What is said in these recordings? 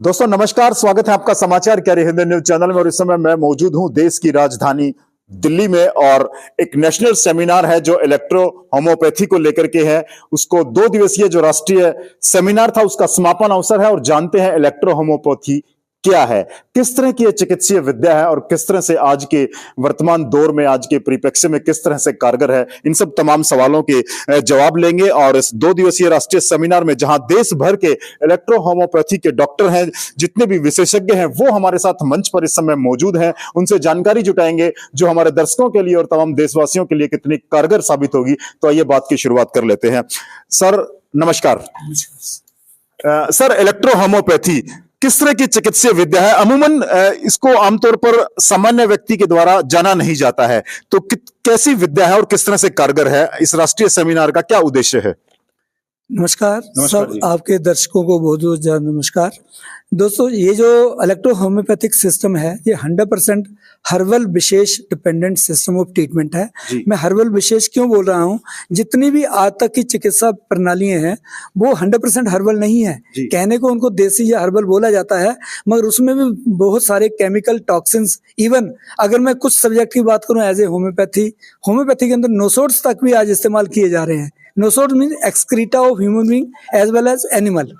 दोस्तों नमस्कार, स्वागत है आपका समाचार कैरी हिंद न्यूज चैनल में। और इस समय मैं मौजूद हूं देश की राजधानी दिल्ली में और एक नेशनल सेमिनार है जो इलेक्ट्रो होम्योपैथी को लेकर के है। उसको 2 दिवसीय जो राष्ट्रीय सेमिनार था उसका समापन अवसर है और जानते हैं इलेक्ट्रो होम्योपैथी क्या है, किस तरह की चिकित्सीय विद्या है और किस तरह से आज के वर्तमान दौर में, आज के परिप्रेक्ष्य में किस तरह से कारगर है। इन सब तमाम सवालों के जवाब लेंगे। और इस 2 दिवसीय राष्ट्रीय सेमिनार में जहां देश भर के इलेक्ट्रो होम्योपैथी के डॉक्टर हैं, जितने भी विशेषज्ञ हैं, वो हमारे साथ मंच पर इस समय मौजूद हैं। उनसे जानकारी जुटाएंगे जो हमारे दर्शकों के लिए और तमाम देशवासियों के लिए कितनी कारगर साबित होगी। तो आइए बात की शुरुआत कर लेते हैं। सर नमस्कार। सर, इलेक्ट्रो होम्योपैथी किस तरह की चिकित्सीय विद्या है? अमूमन इसको आमतौर पर सामान्य व्यक्ति के द्वारा जाना नहीं जाता है, तो कैसी विद्या है और किस तरह से कारगर है? इस राष्ट्रीय सेमिनार का क्या उद्देश्य है? नमस्कार सब आपके दर्शकों को बहुत बहुत ज्यादा नमस्कार। दोस्तों, ये जो इलेक्ट्रो होम्योपैथिक सिस्टम है ये 100% हर्बल विशेष डिपेंडेंट सिस्टम ऑफ ट्रीटमेंट है। मैं हर्बल विशेष क्यों बोल रहा हूँ? जितनी भी आज तक की चिकित्सा प्रणालियां हैं वो 100% हर्बल नहीं है। कहने को उनको देसी या हर्बल बोला जाता है, मगर उसमें भी बहुत सारे केमिकल टॉक्सिन्स, इवन अगर मैं कुछ सब्जेक्ट की बात करूँ एज ए होम्योपैथी के अंदर नोसोड्स तक भी आज इस्तेमाल किए जा रहे हैं। Nosode mean excreta of human being as well as animal.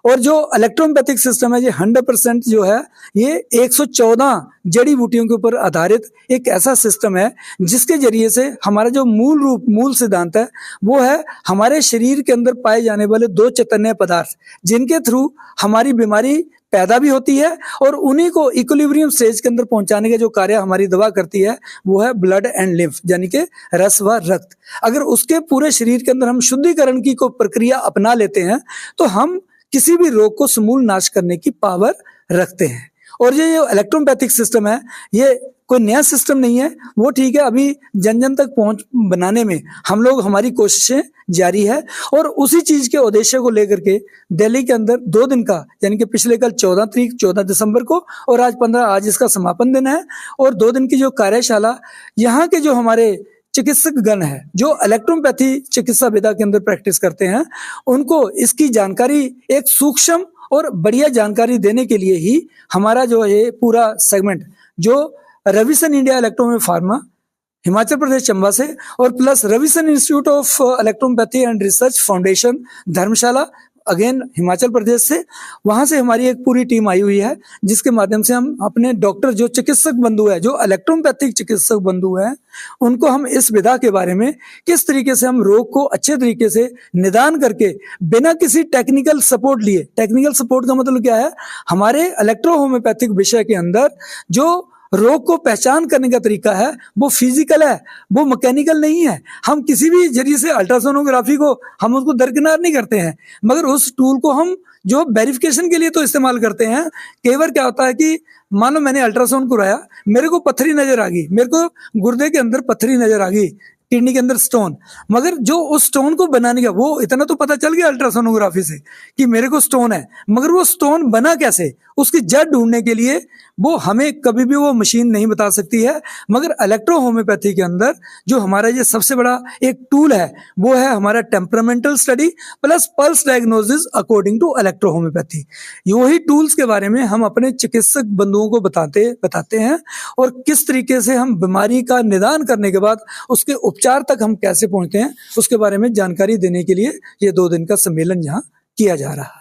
और जो इलेक्ट्रोपैथिक सिस्टम है ये 100% जो है ये 114 जड़ी बूटियों के ऊपर आधारित एक ऐसा सिस्टम है जिसके जरिए से हमारा जो मूल सिद्धांत है वो है हमारे शरीर के अंदर पाए जाने वाले 2 चैतन्य पदार्थ, जिनके थ्रू हमारी बीमारी पैदा भी होती है और उन्हीं को इक्विलिब्रियम स्टेज के अंदर पहुंचाने का जो कार्य हमारी दवा करती है वो है ब्लड एंड लिम्फ, यानी कि रस व रक्त। अगर उसके पूरे शरीर के अंदर हम शुद्धिकरण की कोई प्रक्रिया अपना लेते हैं तो हम किसी भी रोग को समूल नाश करने की पावर रखते हैं। और ये जो इलेक्ट्रोपैथिक सिस्टम है ये कोई नया सिस्टम नहीं है, वो ठीक है, अभी जन जन तक पहुंच बनाने में हम लोग हमारी कोशिशें जारी है। और उसी चीज के उद्देश्य को लेकर के दिल्ली के अंदर 2 दिन का, यानी कि पिछले कल 14 दिसंबर को और आज 15, आज इसका समापन दिन है। और 2 दिन की जो कार्यशाला, यहाँ के जो हमारे चिकित्सक गण है जो इलेक्ट्रोपैथी चिकित्सा विधा के अंदर प्रैक्टिस करते हैं, उनको इसकी जानकारी एक सूक्ष्म और बढ़िया जानकारी देने के लिए ही हमारा जो है पूरा सेगमेंट जो Ravison India electro pharma Himachal Pradesh Chamba से और plus Ravison institute of electropathy and research foundation Dharamshala again Himachal Pradesh से, वहां से हमारी एक पूरी टीम आई हुई है जिसके माध्यम से हम अपने डॉक्टर जो चिकित्सक बंधु है, जो इलेक्ट्रोपैथिक चिकित्सक बंधु है, उनको हम इस विधा के बारे में किस तरीके से हम रोग को अच्छे तरीके से निदान करके बिना किसी टेक्निकल सपोर्ट लिए, टेक्निकल सपोर्ट का मतलब क्या है, हमारे इलेक्ट्रो होम्योपैथिक विषय के अंदर जो रोग को पहचान करने का तरीका है वो फिजिकल है, वो मैकेनिकल नहीं है। हम किसी भी जरिए से अल्ट्रासोनोग्राफी को हम उसको दरकिनार नहीं करते हैं, मगर उस टूल को हम जो वेरिफिकेशन के लिए तो इस्तेमाल करते हैं। कई बार क्या होता है कि मान लो मैंने अल्ट्रासाउंड कराया, मेरे को पत्थरी नजर आ गई, मेरे को गुर्दे के अंदर पत्थरी नजर आ गई, किडनी के अंदर स्टोन, मगर जो उस स्टोन को बनाने का वो इतना तो पता चल गया अल्ट्रासोनोग्राफी से कि मेरे को स्टोन है, मगर वो स्टोन बना कैसे, उसकी जड़ ढूंढने के लिए वो हमें कभी भी वो मशीन नहीं बता सकती है। मगर इलेक्ट्रो होम्योपैथी के अंदर जो हमारा ये सबसे बड़ा एक टूल है वो है हमारा temperamental study plus pulse diagnosis according to electro homeopathy. वही टूल्स के बारे में हम अपने चिकित्सक बंधुओं को बताते हैं और किस तरीके से हम बीमारी का निदान करने के बाद उसके उपचार तक हम कैसे पहुंचते हैं उसके बारे में जानकारी देने के लिए ये 2 दिन का सम्मेलन यहाँ किया जा रहा है।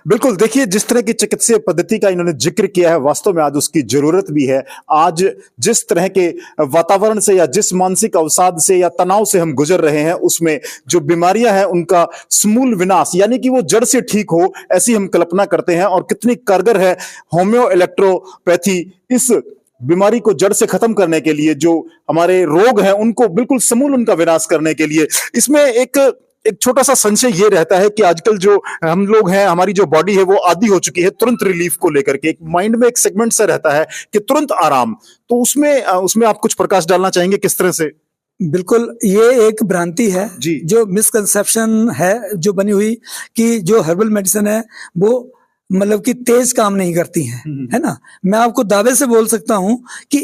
बिल्कुल, देखिए जिस तरह की चिकित्सीय पद्धति का इन्होंने जिक्र किया है, वास्तव में आज उसकी जरूरत भी है। आज जिस तरह के वातावरण से या जिस मानसिक अवसाद से या तनाव से हम गुजर रहे हैं, उसमें जो बीमारियां हैं उनका समूल विनाश, यानी कि वो जड़ से ठीक हो, ऐसी हम कल्पना करते हैं। और कितनी कारगर है होम्यो इलेक्ट्रोपैथी इस बीमारी को जड़ से खत्म करने के लिए, जो हमारे रोग हैं उनको बिल्कुल समूल उनका विनाश करने के लिए। इसमें एक छोटा सा संशय ये रहता है कि आजकल जो हम लोग हैं, हमारी जो बॉडी है वो आदी हो चुकी है तुरंत रिलीफ को लेकर के। एक माइंड में एक सेगमेंट सा रहता है कि तुरंत आराम, तो उसमें आप कुछ प्रकाश डालना चाहेंगे किस तरह से? बिल्कुल, ये एक भ्रांति है जो मिसकंसेप्शन है जो बनी हुई कि जो हर्बल मेडिसिन है वो मतलब कि तेज काम नहीं करती हैं, है ना। मैं आपको दावे से बोल सकता हूं कि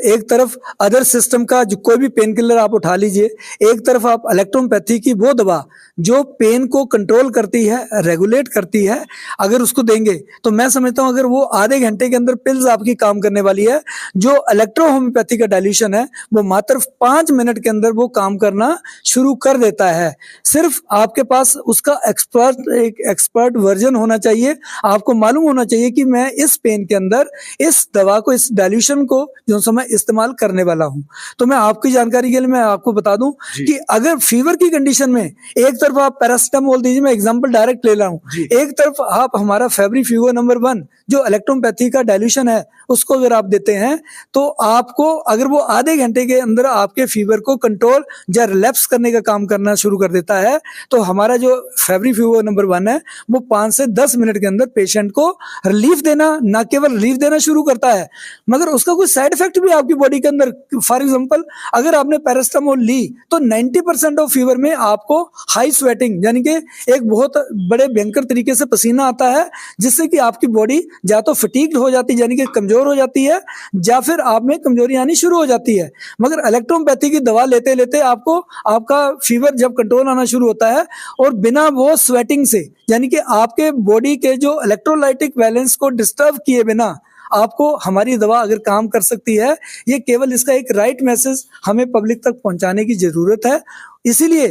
एक तरफ अदर सिस्टम का जो कोई भी पेन किलर आप उठा लीजिए, एक तरफ आप इलेक्ट्रोपैथी की वो दवा जो पेन को कंट्रोल करती है, रेगुलेट करती है, अगर उसको देंगे तो मैं समझता हूं अगर वो आधे घंटे के अंदर पिल्स आपकी काम करने वाली है। जो इलेक्ट्रो होम्योपैथी का डाइल्यूशन है वो मात्र 5 मिनट के अंदर वो काम करना शुरू कर देता है। सिर्फ आपके पास उसका एक एक्सपर्ट वर्जन होना चाहिए। आपको मालूम होना चाहिए कि मैं इस पेन के अंदर इस दवा को, इस डाइल्यूशन को जो समय इस्तेमाल करने वाला हूं। तो मैं आपकी जानकारी के लिए मैं आपको बता दूं कि अगर फीवर की कंडीशन में एक तरफ आप पैरासिटामोल दीजिए, मैं एग्जांपल डायरेक्ट ले रहा हूं, एक तरफ आप हमारा फेब्रिफ्यूगो नंबर 1 जो इलेक्ट्रोपैथी का डाइल्यूशन है उसको अगर आप देते हैं तो आपको अगर वो आधे घंटे के अंदर आपके फीवर को कंट्रोल या रिलैप्स करने का काम करना शुरू कर देता है, तो हमारा जो फेब्रिफ्यूगो नंबर 1 है वो 5 से 10 मिनट के अंदर पेशेंट को रिलीफ देना, ना केवल रिलीफ देना शुरू करता है मगर उसका कोई साइड इफेक्ट भी आपकी बॉडी के अंदर, फॉर एग्जांपल अगर आपने पैरासिटामोल ली तो 90% ऑफ फीवर में आपको हाई स्वेटिंग यानी कि एक बहुत बड़े भयंकर तरीके से पसीना आता है, जिससे कि आपकी बॉडी या तो फटीग्ड हो जाती है यानी कि कमजोर हो जाती है, या फिर आप में कमजोरी आनी शुरू हो जाती है। मगर इलेक्ट्रोपैथी की दवा लेते लेते आपको आपका फीवर जब कंट्रोल आना शुरू होता है और बिना वो स्वेटिंग से यानी कि आपके बॉडी के जो इलेक्ट्रोलाइटिक बैलेंस को डिस्टर्ब किए बिना आपको हमारी दवा अगर काम कर सकती है, ये केवल इसका एक राइट मैसेज हमें पब्लिक तक पहुंचाने की जरूरत है। इसीलिए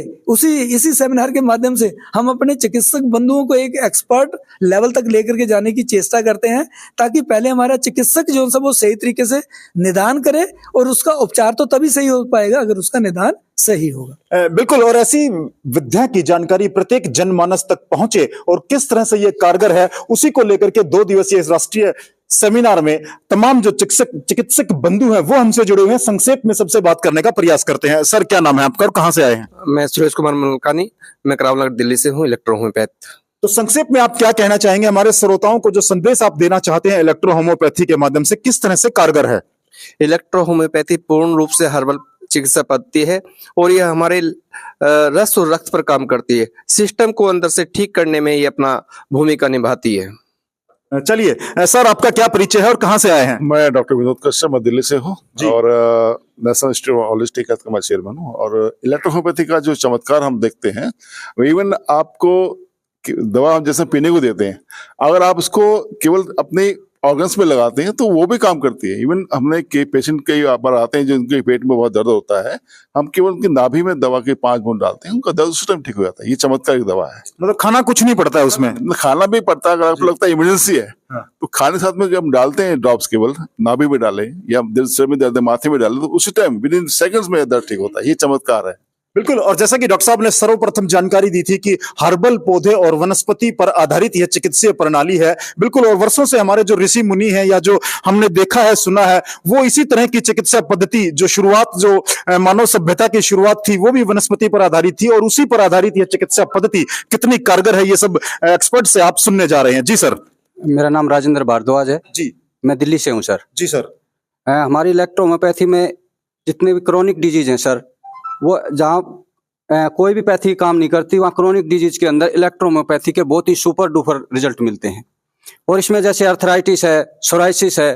इसी सेमिनार के माध्यम से हम अपने चिकित्सक बंधुओं को एक एक्सपर्ट लेवल तक लेकर के जाने की चेष्टा करते हैं, ताकि पहले हमारा चिकित्सक जो सब वो सही तरीके से निदान करे, और उसका उपचार तो तभी सही हो पाएगा अगर उसका निदान सही होगा। बिल्कुल, और ऐसी विद्या की जानकारी प्रत्येक जनमानस तक पहुंचे और किस तरह से ये कारगर है, उसी को लेकर के 2 दिवसीय इस राष्ट्रीय सेमिनार में तमाम जो चिकित्सक बंधु हैं वो हमसे जुड़े हुए हैं। संक्षेप में सबसे बात करने का प्रयास करते हैं। सर, क्या नाम है आपका और कहां से आए हैं? मैं सुरेश कुमार मलकानी, मैं करावल दिल्ली से हूँ, इलेक्ट्रो होम्योपैथ। तो संक्षेप में आप क्या कहना चाहेंगे हमारे श्रोताओं को, जो संदेश आप देना चाहते हैं इलेक्ट्रो होम्योपैथी के माध्यम से किस तरह से कारगर है? इलेक्ट्रो होम्योपैथी पूर्ण रूप से हर्बल चिकित्सा पद्धति है और यह हमारे रस और रक्त पर काम करती है। सिस्टम को अंदर से ठीक करने में ये अपना भूमिका निभाती है। चलिए सर, आपका क्या परिचय है और कहां से आए हैं? मैं डॉक्टर विनोद कश्यप, मैं दिल्ली से हूँ और national institute of holistic health का मैं चेयरमैन हूँ। और इलेक्ट्रोहोम्योपैथी का जो चमत्कार हम देखते हैं, इवन आपको दवा जैसे पीने को देते हैं, अगर आप उसको केवल अपने ऑर्गन्स में लगाते हैं तो वो भी काम करती है। इवन हमने के पेशेंट कई बार आते हैं जिनके पेट में बहुत दर्द होता है, हम केवल उनकी नाभि में दवा के 5 बूंद डालते हैं, उनका दर्द उस टाइम ठीक हो जाता है। ये चमत्कारिक दवा है। मतलब खाना कुछ नहीं पड़ता है उसमें? खाना भी पड़ता है, अगर आपको लगता है इमरजेंसी है तो खाने साथ में जब हम डालते हैं ड्रॉप्स, केवल नाभि में डालें या सिर में दर्द माथे में डालें, तो उसी टाइम विद इन सेकंड्स में दर्द ठीक होता है। ये चमत्कार है। बिल्कुल, और जैसा कि डॉक्टर साहब ने सर्वप्रथम जानकारी दी थी कि हर्बल पौधे और वनस्पति पर आधारित यह चिकित्सीय प्रणाली है। बिल्कुल, और वर्षों से हमारे जो ऋषि मुनि हैं या जो हमने देखा है, सुना है, वो इसी तरह की चिकित्सा पद्धति जो शुरुआत, जो मानव सभ्यता की शुरुआत थी, वो भी वनस्पति पर आधारित थी, और उसी पर आधारित यह चिकित्सा पद्धति कितनी कारगर है, ये सब एक्सपर्ट से आप सुनने जा रहे हैं। जी सर। मेरा नाम राजेंद्र भारद्वाज है जी, मैं दिल्ली से हूँ सर। जी सर। हमारी इलेक्ट्रो होम्योपैथी में जितने भी क्रोनिक डिजीज हैं सर, वो जहाँ कोई भी पैथी काम नहीं करती, वहाँ क्रोनिक डिजीज के अंदर इलेक्ट्रो होम्योपैथी के बहुत ही सुपर डुपर रिजल्ट मिलते हैं। और इसमें जैसे अर्थराइटिस है, सोराइसिस है,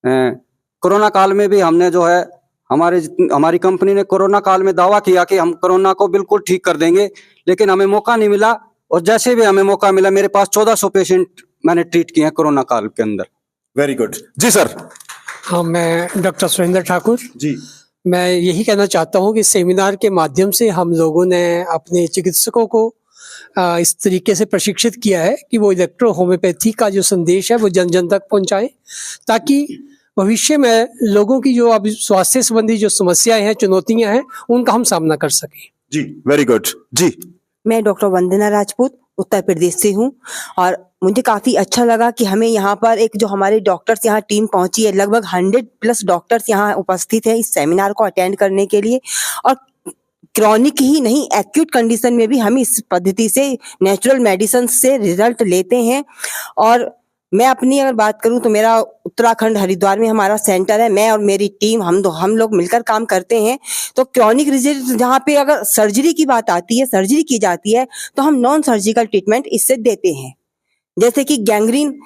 कोरोना काल में भी हमने जो है हमारी कंपनी ने कोरोना काल में दावा किया कि हम कोरोना को बिल्कुल ठीक कर देंगे, लेकिन हमें मौका नहीं मिला। और जैसे भी हमें मौका मिला, मेरे पास 1400 पेशेंट मैंने ट्रीट किए हैं कोरोना काल के अंदर। Very good. जी सर। हाँ, मैं डॉक्टर सुरेंद्र ठाकुर जी। मैं यही कहना चाहता हूँ कि सेमिनार के माध्यम से हम लोगों ने अपने चिकित्सकों को इस तरीके से प्रशिक्षित किया है कि वो इलेक्ट्रो होम्योपैथी का जो संदेश है वो जन जन तक पहुँचाएं, ताकि भविष्य में लोगों की जो अब स्वास्थ्य संबंधी जो समस्याएं हैं, चुनौतियां हैं, उनका हम सामना कर सकें। जी, वेरी गुड। जी। मैं डॉक्टर वंदना राजपूत उत्तर प्रदेश से हूँ और मुझे काफी अच्छा लगा कि हमें यहाँ पर एक जो हमारे डॉक्टर्स यहाँ टीम पहुंची है, लगभग 100+ डॉक्टर्स यहाँ उपस्थित हैं इस सेमिनार को अटेंड करने के लिए। और क्रॉनिक ही नहीं, एक्यूट कंडीशन में भी हम इस पद्धति से नेचुरल मेडिसिन से रिजल्ट लेते हैं। और मैं अपनी अगर बात करूं तो मेरा उत्तराखंड हरिद्वार में हमारा सेंटर है। मैं और मेरी टीम हम लोग मिलकर काम करते हैं। तो क्रॉनिक रिजल्ट जहाँ पे अगर सर्जरी की बात आती है, सर्जरी की जाती है, तो हम नॉन सर्जिकल ट्रीटमेंट इससे देते हैं। जैसे कि गैंग्रीन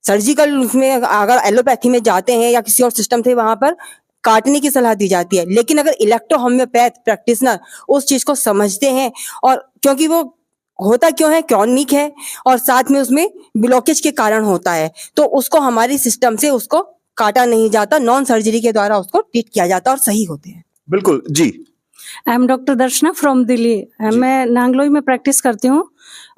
सर्जिकल उसमें अगर एलोपैथी में जाते हैं या किसी और सिस्टम से वहां पर काटने की सलाह दी जाती है, लेकिन अगर इलेक्ट्रो होम्योपैथ प्रैक्टिशनर उस चीज को समझते हैं, और क्योंकि वो होता क्यों है, क्रॉनिक है और साथ में उसमें ब्लॉकेज के कारण होता है, तो उसको हमारी सिस्टम से उसको काटा नहीं जाता, नॉन सर्जरी के द्वारा उसको ट्रीट किया जाता और सही होते हैं। बिल्कुल जी। I am doctor Darshana from Delhi. मैं नांगलोई में प्रैक्टिस करती हूँ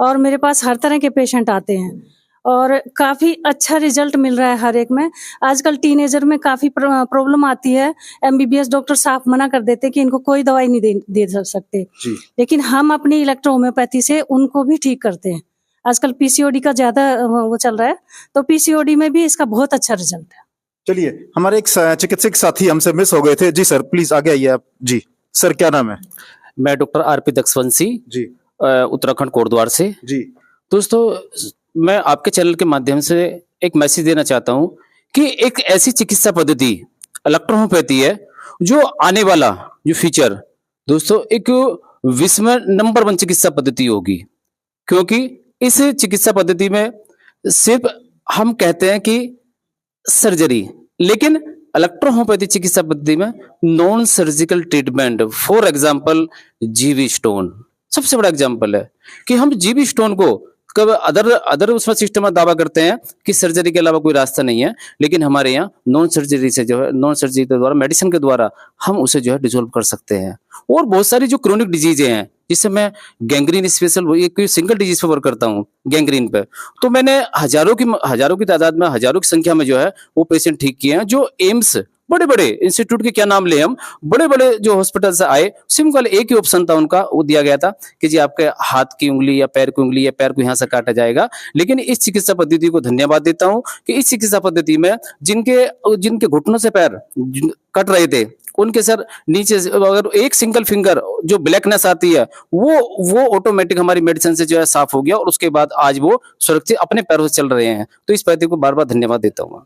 और मेरे पास हर तरह के पेशेंट आते हैं और काफ़ी अच्छा रिजल्ट मिल रहा है हर एक में। आजकल टीनेजर में काफ़ी प्रॉब्लम आती है, एमबीबीएस डॉक्टर साफ मना कर देते हैं कि इनको कोई दवाई नहीं दे सकते, लेकिन हम अपनी इलेक्ट्रो होम्योपैथी से उनको भी ठीक करते हैं। आजकल पीसीओडी का ज़्यादा वो चल रहा है, तो पीसीओडी में भी इसका बहुत अच्छा रिजल्ट है। चलिए, हमारे एक चिकित्सक साथी हमसे मिस हो गए थे। जी सर, प्लीज आगे आइए आप। जी सर, क्या नाम है? मैं डॉक्टर आरपी दक्षवंशी जी, उत्तराखंड कोटद्वार से। जी दोस्तों, मैं आपके चैनल के माध्यम से एक मैसेज देना चाहता हूं कि एक ऐसी चिकित्सा पद्धति इलेक्ट्रो होम्योपैथी है जो आने वाला जो फ्यूचर दोस्तों एक विश्व में नंबर 1 चिकित्सा पद्धति होगी, क्योंकि इस चिकित्सा पद्धति में सिर्फ हम कहते हैं कि सर्जरी, लेकिन इलेक्ट्रो होम्योपैथी चिकित्सा पद्धति में non surgical treatment, for example जीवी स्टोन सबसे बड़ा एग्जांपल है कि हम जीवी स्टोन को कब अदर उसमें सिस्टम में दावा करते हैं कि सर्जरी के अलावा कोई रास्ता नहीं है, लेकिन हमारे यहाँ नॉन सर्जरी से जो है, नॉन सर्जरी के द्वारा, मेडिसिन के द्वारा हम उसे जो है डिसॉल्व कर सकते हैं। और बहुत सारी जो क्रोनिक डिजीजें हैं, जिससे मैं गैंग्रीन स्पेशल एक सिंगल डिजीज पे वर्क करता हूँ, गैंग्रीन पे, तो मैंने हजारों की तादाद में, हजारों की संख्या में जो है वो पेशेंट ठीक किए हैं। जो एम्स बड़े बड़े इंस्टीट्यूट के क्या नाम ले हम, बड़े बड़े जो हॉस्पिटल से आए, सिंपल एक ही ऑप्शन था उनका, वो दिया गया था कि जी आपके हाथ की उंगली या पैर की उंगली या पैर को यहाँ से काटा जाएगा। लेकिन इस चिकित्सा पद्धति को धन्यवाद देता हूँ कि इस चिकित्सा पद्धति में जिनके घुटनों से पैर कट रहे थे, उनके सर नीचे से अगर एक सिंगल फिंगर जो ब्लैकनेस आती है वो ऑटोमेटिक हमारी मेडिसिन से जो है साफ हो गया, और उसके बाद आज वो सुरक्षित अपने पैरों से चल रहे हैं। तो इस पद्धति को बार बार धन्यवाद देता हूँ।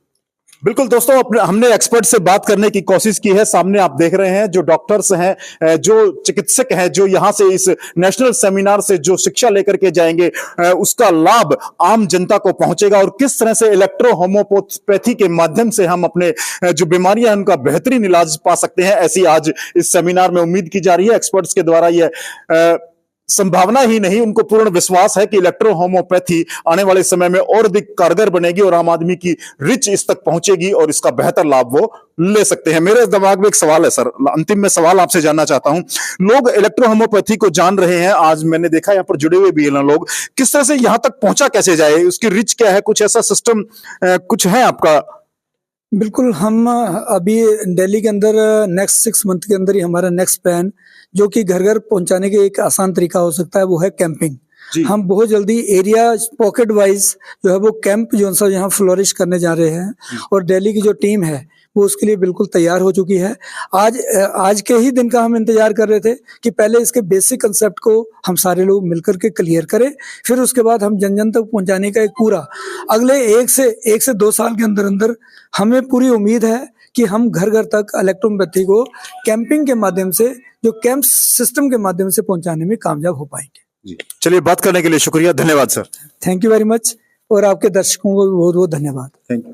बिल्कुल दोस्तों, हमने एक्सपर्ट से बात करने की कोशिश की है। सामने आप देख रहे हैं जो डॉक्टर्स हैं, जो चिकित्सक हैं, जो यहां से इस नेशनल सेमिनार से जो शिक्षा लेकर के जाएंगे, उसका लाभ आम जनता को पहुंचेगा, और किस तरह से इलेक्ट्रो होम्योपैथी के माध्यम से हम अपने जो बीमारियां हैं उनका बेहतरीन इलाज पा सकते हैं, ऐसी आज इस सेमिनार में उम्मीद की जा रही है। एक्सपर्ट्स के द्वारा यह संभावना ही नहीं, उनको पूर्ण विश्वास है कि इलेक्ट्रो होम्योपैथी आने वाले समय में और अधिक कारगर बनेगी और आम आदमी की रिच इस तक पहुंचेगी और इसका बेहतर लाभ वो ले सकते हैं। मेरे दिमाग में एक सवाल है सर, अंतिम में सवाल आपसे जानना चाहता हूं। लोग इलेक्ट्रो होम्योपैथी को जान रहे हैं, आज मैंने देखा यहाँ पर जुड़े हुए भी हैं ना लोग, किस तरह से यहां तक पहुंचा कैसे जाए, उसकी रिच क्या है, कुछ ऐसा सिस्टम कुछ है आपका? बिल्कुल, हम अभी दिल्ली के अंदर नेक्स्ट 6 मंथ के अंदर ही हमारा नेक्स्ट प्लान, जो कि घर घर पहुंचाने के एक आसान तरीका हो सकता है, वो है कैंपिंग। हम बहुत जल्दी एरिया पॉकेट वाइज जो है वो कैंप जो सा यहाँ फ्लोरिश करने जा रहे हैं, और दिल्ली की जो टीम है वो उसके लिए बिल्कुल तैयार हो चुकी है। आज के ही दिन का हम इंतजार कर रहे थे कि पहले इसके बेसिक कंसेप्ट को हम सारे लोग मिलकर के क्लियर करें, फिर उसके बाद हम जन जन तक पहुंचाने का एक पूरा अगले 1 से 2 साल के अंदर अंदर हमें पूरी उम्मीद है कि हम घर घर तक इलेक्ट्रोपैथी को कैंपिंग के माध्यम से, जो कैंप सिस्टम के माध्यम से पहुंचाने में कामयाब हो पाएंगे। चलिए, बात करने के लिए शुक्रिया, धन्यवाद sir. Thank you very much, और आपके दर्शकों को भी बहुत बहुत धन्यवाद। Thank you.